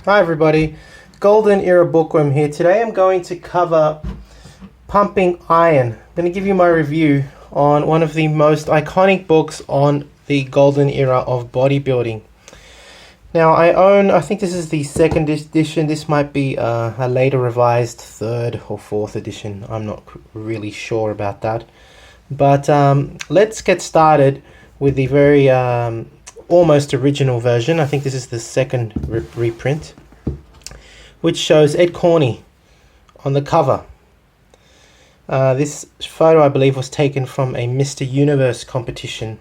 Hi everybody, Golden Era Bookworm here. Today I'm going to cover Pumping Iron. I'm going to give you my review on one of the most iconic books on the Golden Era of bodybuilding. Now I think this is the second edition. This might be a later revised third or fourth edition. I'm not really sure about that. But let's get started with the very almost original version. I think this is the second reprint, which shows Ed Corney on the cover. This photo, I believe, was taken from a Mr. Universe competition.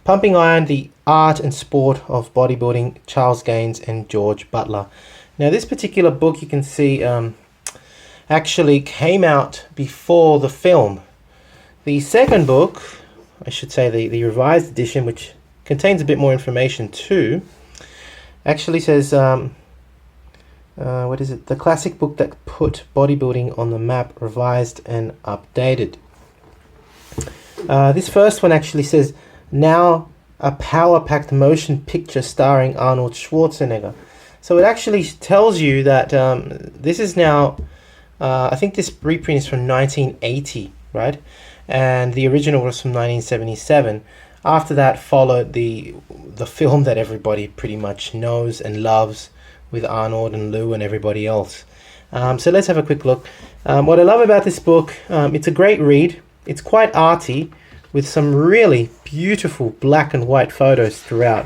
Pumping Iron, the Art and Sport of Bodybuilding, Charles Gaines and George Butler. Now this particular book, you can see, actually came out before the film. The second book, I should say the revised edition, which contains a bit more information too, actually says, what is it? The classic book that put bodybuilding on the map, revised and updated. This first one actually says, now a power-packed motion picture starring Arnold Schwarzenegger. So it actually tells you that this is now, I think this reprint is from 1980, right? And the original was from 1977. After that followed the film that everybody pretty much knows and loves, with Arnold and Lou and everybody else. So let's have a quick look. What I love about this book, it's a great read. It's quite arty, with some really beautiful black and white photos throughout.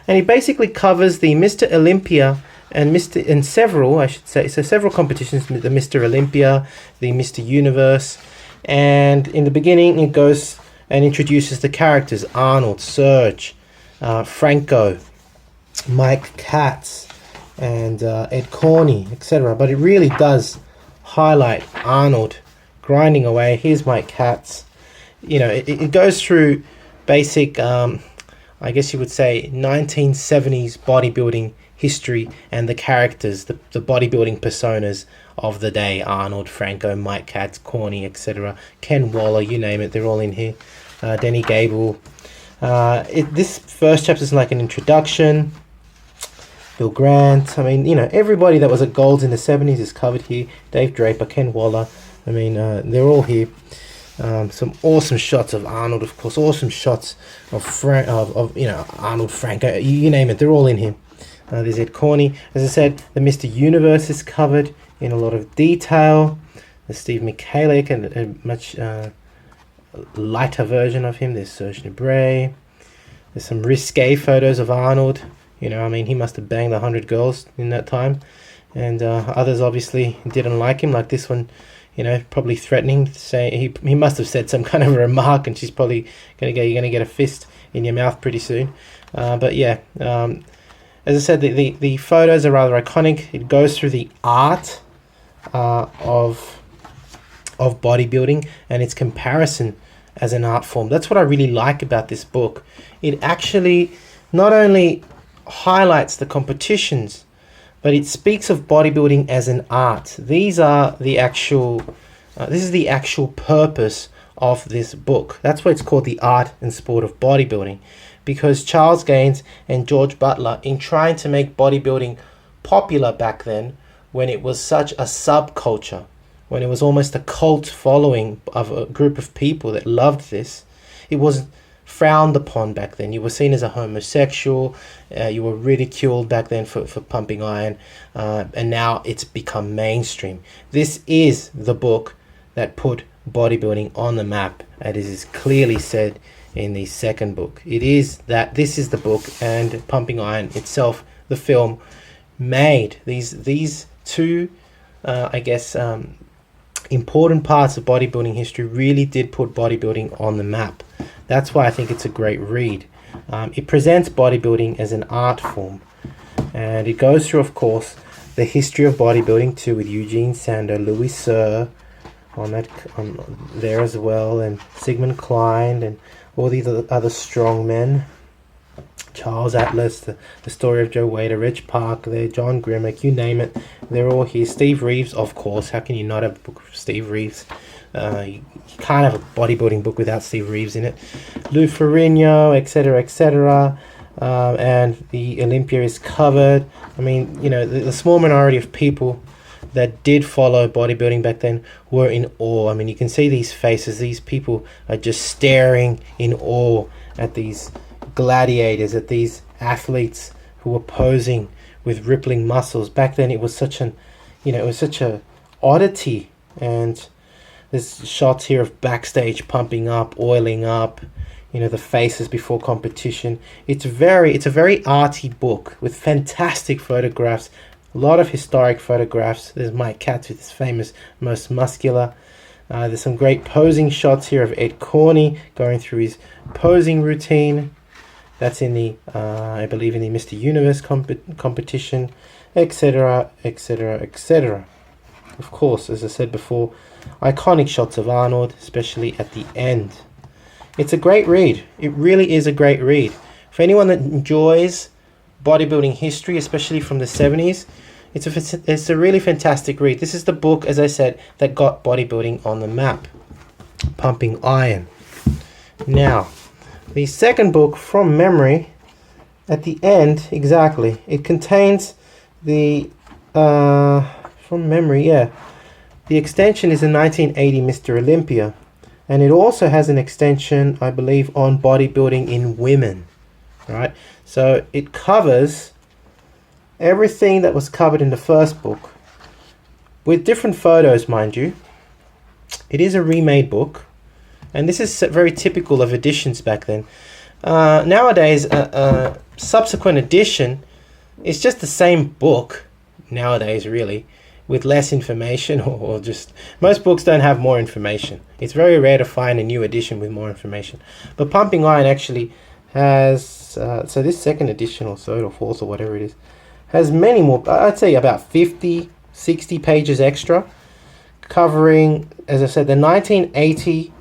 And it basically covers the Mr. Olympia and several, I should say, so several competitions, the Mr. Olympia, the Mr. Universe. And in the beginning, it goes and introduces the characters: Arnold, Serge, Franco, Mike Katz, and Ed Corney, etc. But it really does highlight Arnold grinding away. Here's Mike Katz. You know, it goes through basic, I guess you would say, 1970s bodybuilding history and the characters, the bodybuilding personas of the day: Arnold, Franco, Mike Katz, Corney, etc. Ken Waller, you name it, they're all in here. Denny Gable. This first chapter is like an introduction. Bill Grant, I mean, you know, everybody that was at Golds in the 70s is covered here. Dave Draper, Ken Waller, I mean, they're all here. Some awesome shots of Arnold, of course, awesome shots of you know, Arnold, Franco, you name it, they're all in here. There's Ed Corney. As I said, the Mr. Universe is covered in a lot of detail. There's Steve Michalik and a much lighter version of him. There's Serge Nubret. There's some risque photos of Arnold. You know, I mean, he must have banged 100 girls in that time. And others obviously didn't like him, like this one, you know, probably threatening, saying he must have said some kind of a remark, and she's probably you're gonna get a fist in your mouth pretty soon. But yeah, as I said, the photos are rather iconic. It goes through the art of bodybuilding and its comparison as an art form. That's what I really like about this book. It actually not only highlights the competitions, but it speaks of bodybuilding as an art. These are the actual this is the actual purpose of this book. That's why it's called The Art and Sport of Bodybuilding, because Charles Gaines and George Butler, in trying to make bodybuilding popular back then, when it was such a subculture, when it was almost a cult following of a group of people that loved this, it was frowned upon back then. You were seen as a homosexual, you were ridiculed back then for pumping iron, and now it's become mainstream. This is the book that put bodybuilding on the map, and it is clearly said in the second book. It is that this is the book, and Pumping Iron itself, the film, made these two, I guess, important parts of bodybuilding history. Really did put bodybuilding on the map. That's why I think it's a great read. It presents bodybuilding as an art form, and it goes through, of course, the history of bodybuilding too, with Eugene Sando, Louis Cyr on there as well, and Sigmund Klein, and all these other strong men. Charles Atlas, the story of Joe Wader, Reg Park, there, John Grimmick, you name it, they're all here. Steve Reeves, of course. How can you not have a book of Steve Reeves? You can't have a bodybuilding book without Steve Reeves in it. Lou Ferrigno, etc., etc. and the Olympia is covered. I mean, you know, the small minority of people that did follow bodybuilding back then were in awe. I mean, you can see these faces. These people are just staring in awe at these gladiators, at these athletes who were posing with rippling muscles. Back then it was such an, you know, it was such a oddity. And there's shots here of backstage pumping up, oiling up, you know, the faces before competition. It's a very arty book with fantastic photographs, a lot of historic photographs. There's Mike Katz with his famous Most Muscular. There's some great posing shots here of Ed Corney going through his posing routine. That's in the, I believe, in the Mr. Universe competition, etc., etc., etc. Of course, as I said before, iconic shots of Arnold, especially at the end. It's a great read. It really is a great read. For anyone that enjoys bodybuilding history, especially from the 70s, it's a really fantastic read. This is the book, as I said, that got bodybuilding on the map. Pumping Iron. Now, the second book, from memory, at the end, exactly, it contains the, from memory, yeah, the extension is a 1980 Mr. Olympia, and it also has an extension, I believe, on bodybuilding in women, right? So it covers everything that was covered in the first book, with different photos, mind you. It is a remade book, and this is very typical of editions back then. Nowadays, a subsequent edition is just the same book nowadays, really, with less information, or just, most books don't have more information. It's very rare to find a new edition with more information. But Pumping Iron actually has, so this second edition, or third or fourth or whatever it is, has many more, I'd say about 50, 60 pages extra, covering, as I said, the 1980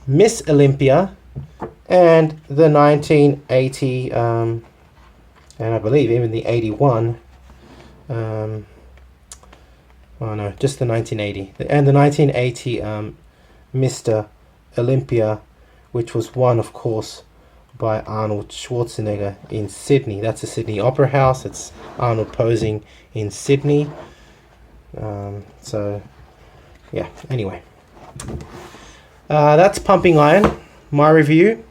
Miss Olympia and the 1980, and I believe even the 81, oh no, just the 1980, and the 1980 Mr. Olympia, which was won, of course, by Arnold Schwarzenegger in Sydney. That's the Sydney Opera House. It's Arnold posing in Sydney. So, yeah, anyway. That's Pumping Iron, my review.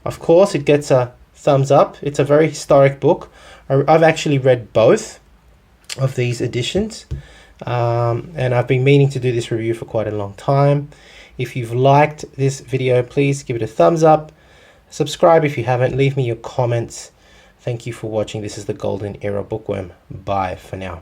Of course, it gets a thumbs up. It's a very historic book. I've actually read both of these editions. And I've been meaning to do this review for quite a long time. If you've liked this video, please give it a thumbs up. Subscribe if you haven't. Leave me your comments. Thank you for watching. This is the Golden Era Bookworm. Bye for now.